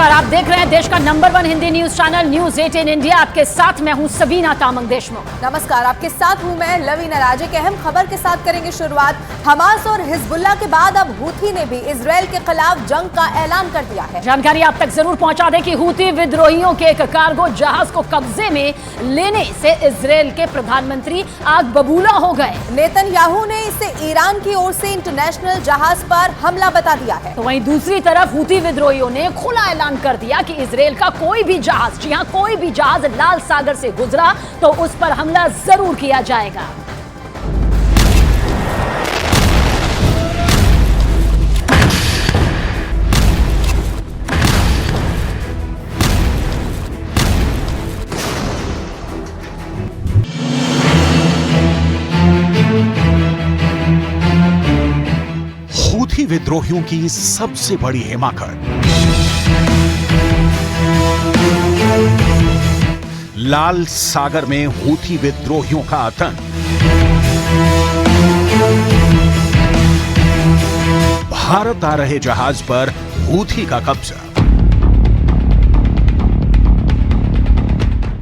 नमस्कार, आप देख रहे हैं देश का number 1 Hindi news channel news 18 India. आपके साथ मैं हूं सबीना तामंग देशमुख। नमस्कार, आपके साथ हूं मैं लवीना राज। एक अहम खबर के साथ करेंगे शुरुआत। हमास और हिजबुल्लाह के बाद अब हूथी ने भी इजरायल के खिलाफ जंग का ऐलान कर दिया है। जानकारी आप तक जरूर पहुंचा दें कि हूथी विद्रोहियों के एक कार्गो जहाज को कब्जे में लेने से इजरायल के प्रधानमंत्री आग बबूला हो गए। नेतन्याहू ने इसे ईरान की ओर से इंटरनेशनल जहाज पर हमला बता दिया है। तो वहीं दूसरी तरफ हूथी विद्रोहियों ने खुला ऐलान कर दिया कि इजरायल का कोई भी जहाज, जी हां, कोई भी जहाज लाल सागर से गुजरा तो उस पर हमला जरूर किया जाएगा। हूथी विद्रोहियों की सबसे बड़ी हिमाकत, लाल सागर में हूथी विद्रोहियों का आतंक। भारत आ रहे जहाज पर हूथी का कब्जा।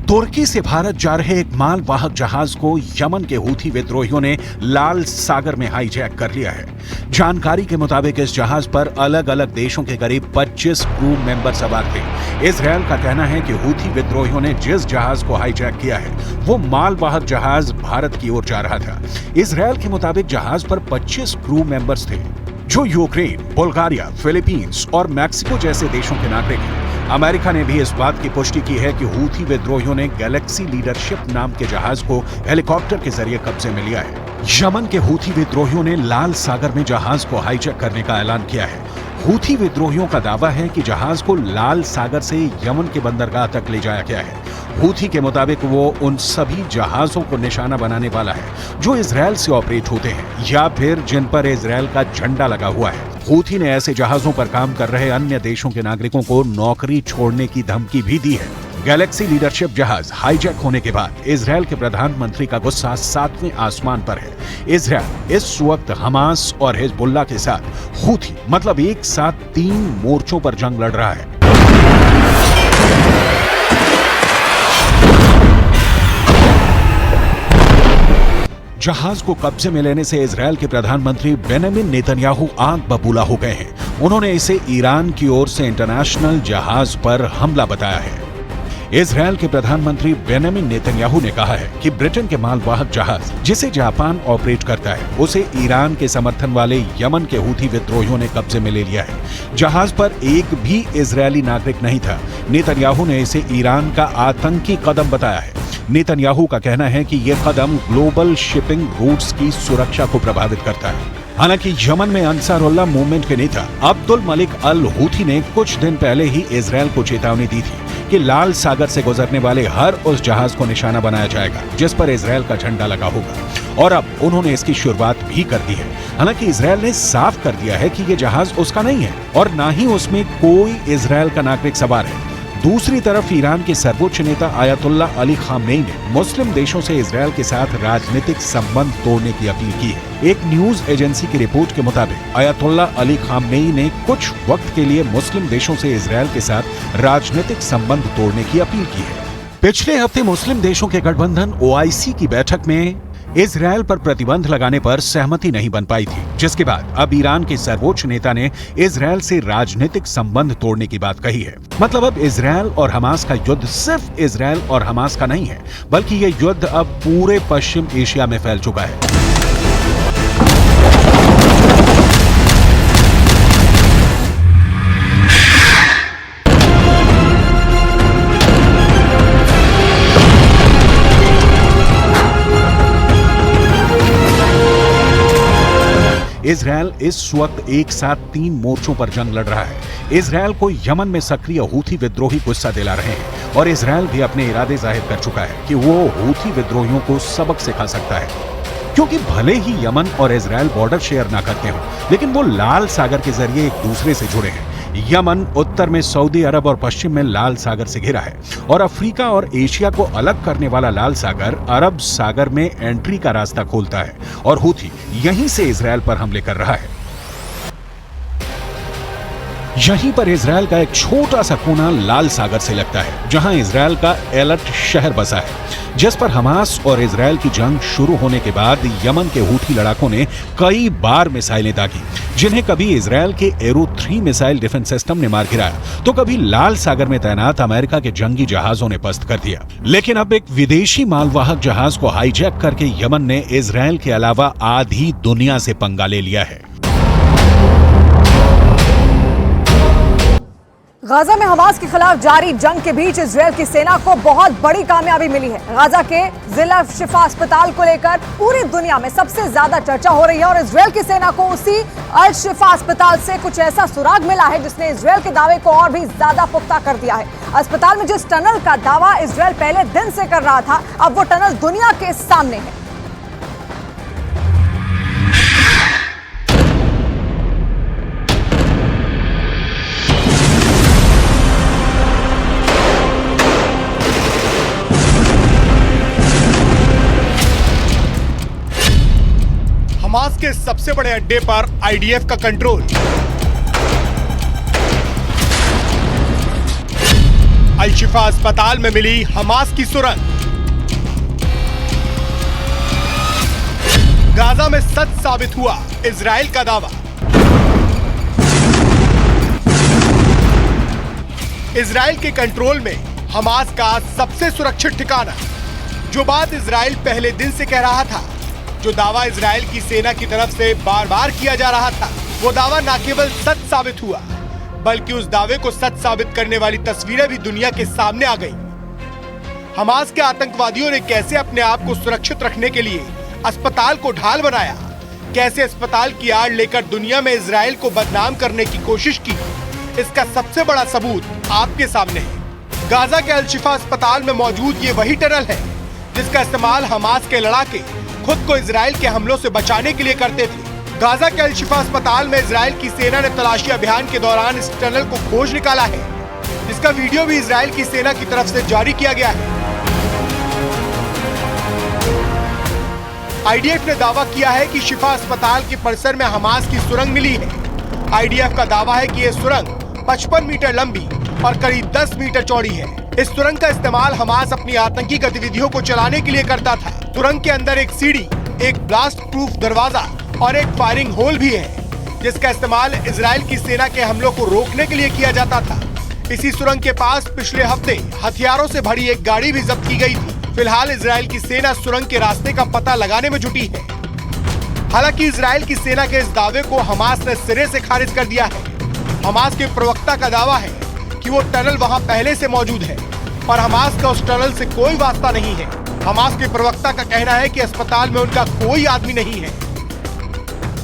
तुर्की से भारत जा रहे एक मालवाहक जहाज को यमन के हूथी विद्रोहियों ने लाल सागर में हाईजैक कर लिया है। जानकारी के मुताबिक इस जहाज पर अलग अलग देशों के करीब 25 क्रू मेंबर सवार थे। इजरायल का कहना है कि हूथी विद्रोहियों ने जिस जहाज को हाईजैक किया है वो मालवाहक जहाज भारत की ओर जा रहा था। इजरायल के मुताबिक जहाज पर 25 क्रू मेंबर्स थे जो यूक्रेन, बुल्गारिया, फिलीपींस और मैक्सिको जैसे देशों के नागरिक हैं। अमेरिका ने भी इस बात की पुष्टि की है कि हूथी विद्रोहियों ने गैलेक्सी लीडरशिप नाम के जहाज को हेलीकॉप्टर के जरिए कब्जे में लिया है। यमन के हूथी विद्रोहियों ने लाल सागर में जहाज को हाईजैक करने का ऐलान किया है। हूथी विद्रोहियों का दावा है कि जहाज को लाल सागर से यमन के बंदरगाह तक ले जाया गया है। हूथी के मुताबिक वो उन सभी जहाजों को निशाना बनाने वाला है जो इजरायल से ऑपरेट होते हैं या फिर जिन पर इजरायल का झंडा लगा हुआ है। हूथी ने ऐसे जहाजों पर काम कर रहे अन्य देशों के नागरिकों को नौकरी छोड़ने की धमकी भी दी है। गैलेक्सी लीडरशिप जहाज हाईजैक होने के बाद इजरायल के प्रधानमंत्री का गुस्सा 7वें आसमान पर है। इजरायल इस वक्त हमास और हिजबुल्लाह के साथ हूथी मतलब एक साथ 3 मोर्चों पर जंग लड़ रहा है। जहाज को कब्जे में लेने से इजरायल के प्रधानमंत्री बेंजामिन नेतन्याहू आग बबूला हो गए हैं। उन्होंने इसे ईरान की ओर से इंटरनेशनल जहाज पर हमला बताया है। इजरायल के प्रधानमंत्री बेंजामिन नेतन्याहू ने कहा है कि ब्रिटेन के मालवाहक जहाज जिसे जापान ऑपरेट करता है उसे ईरान के समर्थन वाले यमन के हूथी विद्रोहियों ने कब्जे में ले लिया है। जहाज पर एक भी इजरायली नागरिक नहीं था। नेतन्याहू ने इसे ईरान का आतंकी कदम बताया है। नेतन्याहू का कहना है कि यह कदम ग्लोबल शिपिंग रूट्स की सुरक्षा को प्रभावित करता है। हालांकि यमन में अंसारुल्लाह मूवमेंट के नेता अब्दुल मलिक अल हूथी ने कुछ दिन पहले ही इजरायल को चेतावनी दी थी कि लाल सागर से गुजरने वाले हर उस जहाज को निशाना बनाया जाएगा जिस पर इजरायल का झंडा लगा होगा, और अब उन्होंने इसकी शुरुआत भी कर दी है। हालांकि इजरायल ने साफ कर दिया है कि यह जहाज उसका नहीं है और न ही उसमें कोई इजरायल का नागरिक सवार है। दूसरी तरफ ईरान के सर्वोच्च नेता आयतुल्ला अली खामनेई ने मुस्लिम देशों से इजरायल के साथ राजनीतिक संबंध तोड़ने की अपील की है। एक न्यूज एजेंसी की रिपोर्ट के मुताबिक आयतुल्ला अली खामनेई ने कुछ वक्त के लिए मुस्लिम देशों से इजरायल के साथ राजनीतिक संबंध तोड़ने की अपील की है। पिछले हफ्ते मुस्लिम देशों के गठबंधन OIC की बैठक में इजरायल पर प्रतिबंध लगाने पर सहमति नहीं बन पाई थी, जिसके बाद अब ईरान के सर्वोच्च नेता ने इजरायल से राजनीतिक संबंध तोड़ने की बात कही है। मतलब अब इजरायल और हमास का युद्ध सिर्फ इजरायल और हमास का नहीं है, बल्कि यह युद्ध अब पूरे पश्चिम एशिया में फैल चुका है। इजरायल इस वक्त एक साथ 3 मोर्चों पर जंग लड़ रहा है। इजरायल को यमन में सक्रिय हूथी विद्रोही गुस्सा दिला रहे हैं और इजरायल भी अपने इरादे जाहिर कर चुका है कि वो हूथी विद्रोहियों को सबक सिखा सकता है, क्योंकि भले ही यमन और इजरायल बॉर्डर शेयर ना करते हों, लेकिन वो लाल सागर के जरिए एक दूसरे से जुड़े हैं। यमन उत्तर में सऊदी अरब और पश्चिम में लाल सागर से घिरा है और अफ्रीका और एशिया को अलग करने वाला लाल सागर अरब सागर में एंट्री का रास्ता खोलता है और हूथी यहीं से इजरायल पर हमले कर रहा है। यहीं पर इजरायल का एक छोटा सा कोना लाल सागर से लगता है, जहां इजरायल का एलट शहर बसा है, जिस पर हमास और इजरायल की जंग शुरू होने के बाद यमन के हूथी लड़ाकों ने कई बार मिसाइलें दागी, जिन्हें कभी इजरायल के एरो 3 मिसाइल डिफेंस सिस्टम ने मार गिराया तो कभी लाल सागर में तैनात अमेरिका के जंगी जहाजों ने पस्त कर दिया। लेकिन अब एक विदेशी मालवाहक जहाज को हाईजैक करके यमन ने इजरायल के अलावा आधी दुनिया से पंगा ले लिया है। गाजा में हमास के खिलाफ जारी जंग के बीच इजरायल की सेना को बहुत बड़ी कामयाबी मिली है। गाजा के जिला शिफा अस्पताल को लेकर पूरी दुनिया में सबसे ज्यादा चर्चा हो रही है और इजरायल की सेना को उसी अल शिफा अस्पताल से कुछ ऐसा सुराग मिला है जिसने इजरायल के दावे को और भी ज्यादा पुख्ता कर दिया है। अस्पताल में जिस टनल का दावा इजरायल पहले दिन से कर रहा था, अब वो टनल दुनिया के सामने है। हमास के सबसे बड़े अड्डे पर आईडीएफ का कंट्रोल। अल शिफा अस्पताल में मिली हमास की सुरंग। गाजा में सच साबित हुआ इजराइल का दावा। इजराइल के कंट्रोल में हमास का सबसे सुरक्षित ठिकाना। जो बात इजराइल पहले दिन से कह रहा था, जो दावा इजराइल की सेना की तरफ से बार बार किया जा रहा था, वो दावा न केवल सच साबित हुआ, बल्कि उस दावे को सच साबित करने वाली तस्वीरें भी दुनिया के सामने आ गई। हमास के आतंकवादियों ने कैसे अपने आप को सुरक्षित रखने के लिए अस्पताल को ढाल बनाया, कैसे अस्पताल की आड़ लेकर दुनिया में इजराइल को बदनाम करने की कोशिश की, इसका सबसे बड़ा सबूत आपके सामने है। गाजा के अल शिफा अस्पताल में मौजूद ये वही टनल है जिसका इस्तेमाल हमास के लड़ाके खुद को इजराइल के हमलों से बचाने के लिए करते थे। गाजा के अल शिफा अस्पताल में इजराइल की सेना ने तलाशी अभियान के दौरान इस टनल को खोज निकाला है, जिसका वीडियो भी इजराइल की सेना की तरफ से जारी किया गया है। आईडीएफ ने दावा किया है कि शिफा अस्पताल के परिसर में हमास की सुरंग मिली है। आईडीएफ का दावा है कि यह सुरंग 55 मीटर लंबी और करीब 10 मीटर चौड़ी है। इस सुरंग का इस्तेमाल हमास अपनी आतंकी गतिविधियों को चलाने के लिए करता था। सुरंग के अंदर एक सीढ़ी, एक ब्लास्ट प्रूफ दरवाजा और एक फायरिंग होल भी है, जिसका इस्तेमाल इजराइल की सेना के हमलों को रोकने के लिए किया जाता था। इसी सुरंग के पास पिछले हफ्ते हथियारों से भरी एक गाड़ी भी जब्त की गई थी। फिलहाल इजराइल की सेना सुरंग के रास्ते का पता लगाने में जुटी है। हालांकि इजराइल की सेना के इस दावे को हमास ने सिरे से खारिज कर दिया है। हमास के प्रवक्ता का दावा है कि वो टनल वहां पहले से मौजूद है और हमास का उस टनल से कोई वास्ता नहीं है। हमास के प्रवक्ता का कहना है कि अस्पताल में उनका कोई आदमी नहीं है।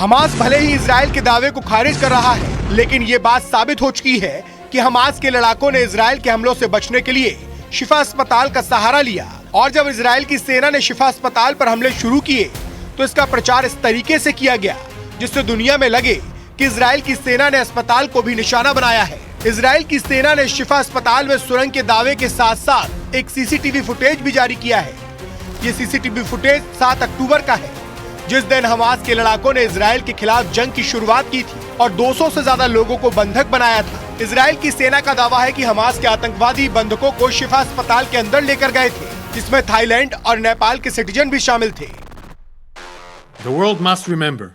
हमास भले ही इजराइल के दावे को खारिज कर रहा है, लेकिन ये बात साबित हो चुकी है कि हमास के लड़ाकों ने इजराइल के हमलों से बचने के लिए शिफा अस्पताल का सहारा लिया। और जब इजराइल की सेना ने शिफा अस्पताल पर हमले शुरू किए तो इसका प्रचार इस तरीके से किया गया जिससे दुनिया में लगे कि इजराइल की सेना ने अस्पताल को भी निशाना बनाया है। इजराइल की सेना ने शिफा अस्पताल में सुरंग के दावे के साथ साथ एक सीसीटीवी फुटेज भी जारी किया है। ये सीसीटीवी फुटेज 7 अक्टूबर का है, जिस दिन हमास के लड़ाकों ने इजराइल के खिलाफ जंग की शुरुआत की थी और 200 से ज्यादा लोगों को बंधक बनाया था। इजराइल की सेना का दावा है कि हमास के आतंकवादी बंधकों को शिफा अस्पताल के अंदर लेकर गए थे, जिसमें थाईलैंड और नेपाल के सिटीजन भी शामिल थे। The world must remember,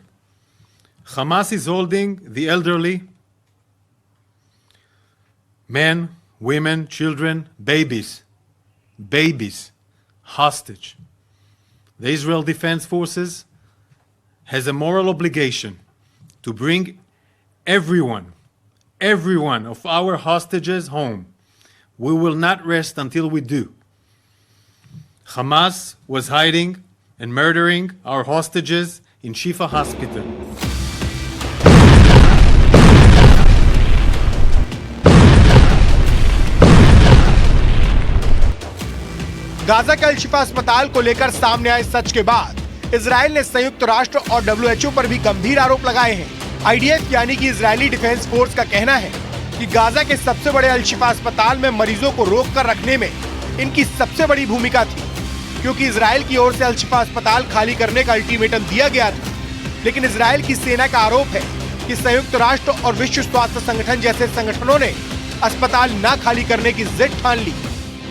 Hamas is holding the elderly, men, women, children, babies, hostage. The Israel Defense Forces has a moral obligation to bring every one of our hostages home. We will not rest until we do. Hamas was hiding and murdering our hostages in Shifa Hospital. Gaza के अल शिफा अस्पताल को लेकर सामने आए सच के बाद Israel ने संयुक्त राष्ट्र और WHO पर भी गंभीर आरोप लगाए हैं। आईडीएफ यानी कि इजरायली डिफेंस फोर्स का कहना है कि गाजा के सबसे बड़े अल-शिफा अस्पताल में मरीजों को रोककर रखने में इनकी सबसे बड़ी भूमिका थी, क्योंकि इजरायल की ओर से अल-शिफा अस्पताल खाली करने का अल्टीमेटम दिया गया था। लेकिन इजरायल की सेना का आरोप है कि संयुक्त राष्ट्र और विश्व स्वास्थ्य संगठन जैसे संगठनों ने अस्पताल न खाली करने की जिद ठान ली,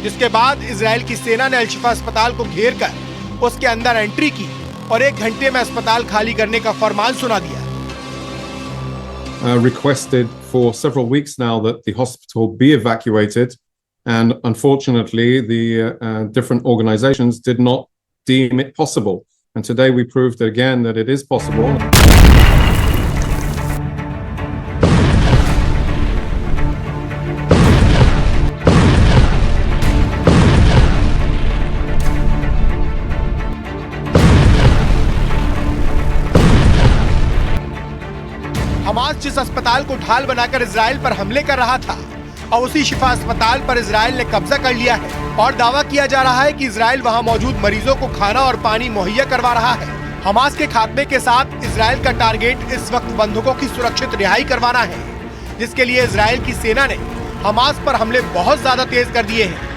जिसके बाद इजरायल की सेना ने अल-शिफा अस्पताल को घेर कर उसके अंदर एंट्री की और 1 घंटे में अस्पताल खाली करने का फरमान सुना दिया। Requested for several weeks now that the hospital be evacuated, and unfortunately the different organizations did not deem it possible, and today we proved again that it is possible. Hamas जिस अस्पताल को ढाल बनाकर इजराइल पर हमले कर रहा था, और उसी शिफा अस्पताल पर इजराइल ने कब्जा कर लिया है और दावा किया जा रहा है कि इजराइल वहां मौजूद मरीजों को खाना और पानी मुहैया करवा रहा है। हमास के खात्मे के साथ इजराइल का टारगेट इस वक्त बंधकों की सुरक्षित रिहाई करवाना है, जिसके लिए इजराइल की सेना ने हमास पर हमले बहुत ज्यादा तेज कर दिए हैं।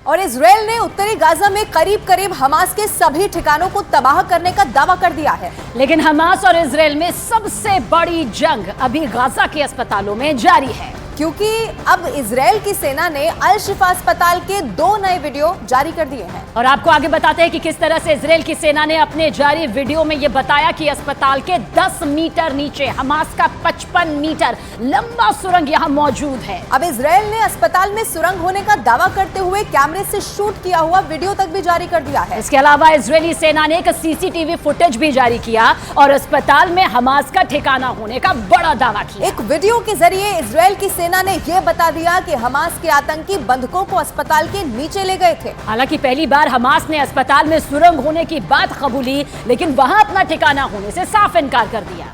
और इजरायल ने उत्तरी गाजा में करीब हमास के सभी ठिकानों को तबाह करने का दावा कर दिया है। लेकिन हमास और इजरायल में सबसे बड़ी जंग अभी गाजा के अस्पतालों में जारी है, क्योंकि अब इजरायल की सेना ने अल-शिफा अस्पताल के 2 नए वीडियो जारी कर दिए हैं। और आपको आगे बताते हैं कि किस तरह से इजरायल की सेना ने अपने जारी वीडियो में यह बताया कि अस्पताल के 10 मीटर नीचे हमास का 55 मीटर लंबा सुरंग यहां मौजूद है। अब इजरायल ने अस्पताल में सुरंग होने का दावा करते हुए कैमरे से शूट किया हुआ वीडियो तक भी जारी कर दिया है। इसके अलावा इजरायली सेना ने एक सीसीटीवी फुटेज भी जारी किया और अस्पताल में हमास का ठिकाना होने का बड़ा दावा किया। एक वीडियो के जरिए इजरायल की सेना ने यह बता दिया कि हमास के आतंकी बंधकों को अस्पताल के नीचे ले गए थे। हालांकि पहली बार हमास ने अस्पताल में सुरंग होने की बात कबूली, लेकिन वहां अपना ठिकाना होने से साफ इनकार कर दिया।